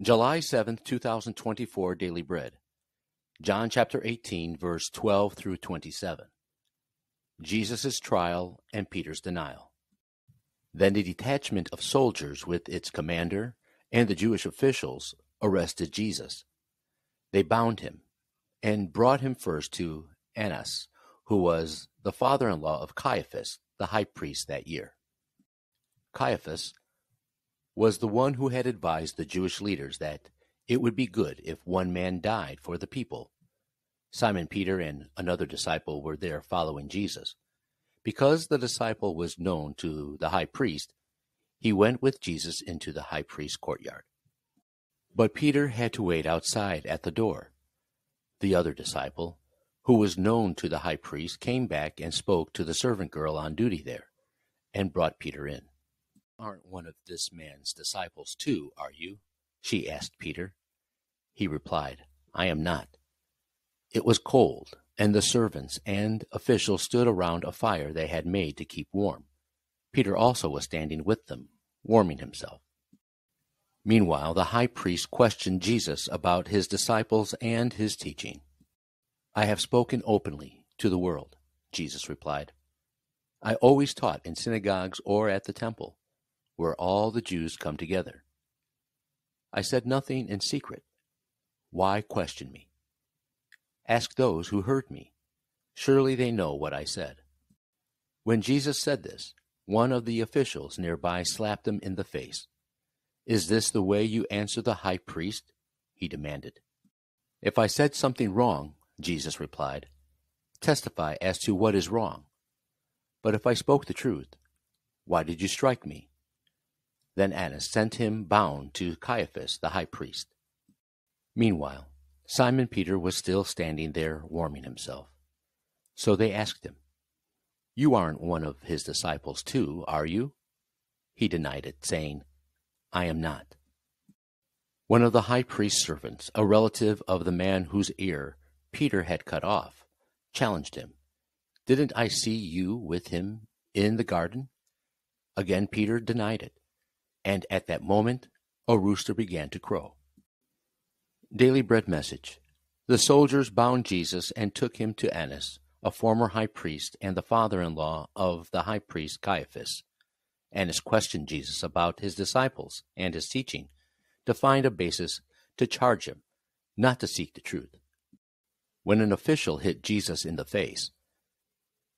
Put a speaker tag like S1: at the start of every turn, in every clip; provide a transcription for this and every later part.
S1: July 7th, 2024 Daily Bread. John chapter 18, verse 12 through 27. Jesus' trial and Peter's denial. Then a detachment of soldiers with its commander and the Jewish officials arrested Jesus. They bound him and brought him first to Annas, who was the father-in-law of Caiaphas, the high priest that year. Caiaphas was the one who had advised the Jewish leaders that it would be good if one man died for the people. Simon Peter and another disciple were there following Jesus. Because the disciple was known to the high priest, he went with Jesus into the high priest's courtyard. But Peter had to wait outside at the door. The other disciple, who was known to the high priest, came back and spoke to the servant girl on duty there, and brought Peter in. "Aren't one of this man's disciples too, are you?" she asked Peter. He replied, "I am not." It was cold, and the servants and officials stood around a fire they had made to keep warm. Peter also was standing with them, warming himself. Meanwhile, the high priest questioned Jesus about his disciples and his teaching. "I have spoken openly to the world," Jesus replied. "I always taught in synagogues or at the temple, where all the Jews come together. I said nothing in secret. Why question me? Ask those who heard me. Surely they know what I said." When Jesus said this, one of the officials nearby slapped him in the face. "Is this the way you answer the high priest?" he demanded. "If I said something wrong," Jesus replied, "testify as to what is wrong. But if I spoke the truth, why did you strike me?" Then Annas sent him bound to Caiaphas, the high priest. Meanwhile, Simon Peter was still standing there warming himself. So they asked him, "You aren't one of his disciples too, are you?" He denied it, saying, "I am not." One of the high priest's servants, a relative of the man whose ear Peter had cut off, challenged him. "Didn't I see you with him in the garden?" Again Peter denied it. And at that moment, a rooster began to crow. Daily Bread Message. The soldiers bound Jesus and took him to Annas, a former high priest and the father-in-law of the high priest Caiaphas. Annas questioned Jesus about his disciples and his teaching to find a basis to charge him, not to seek the truth. When an official hit Jesus in the face,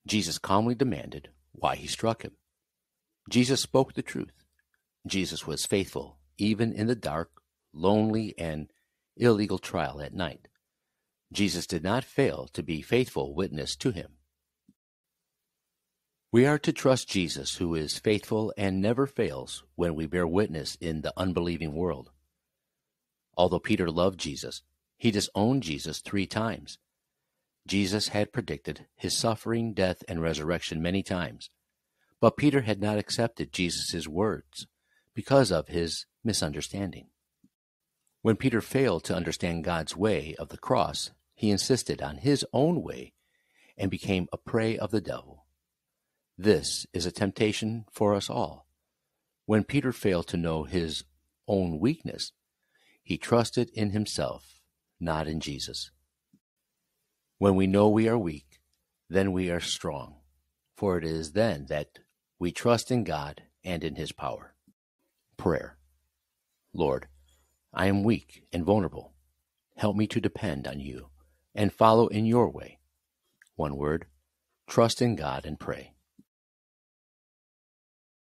S1: Jesus calmly demanded why he struck him. Jesus spoke the truth. Jesus was faithful, even in the dark, lonely, and illegal trial at night. Jesus did not fail to be faithful witness to him. We are to trust Jesus, who is faithful and never fails when we bear witness in the unbelieving world. Although Peter loved Jesus, he disowned Jesus 3 times. Jesus had predicted his suffering, death, and resurrection many times, but Peter had not accepted Jesus' words because of his misunderstanding. When Peter failed to understand God's way of the cross, he insisted on his own way and became a prey of the devil. This is a temptation for us all. When Peter failed to know his own weakness, he trusted in himself, not in Jesus. When we know we are weak, then we are strong, for it is then that we trust in God and in his power. Prayer. Lord, I am weak and vulnerable. Help me to depend on you and follow in your way. One word, trust in God and pray.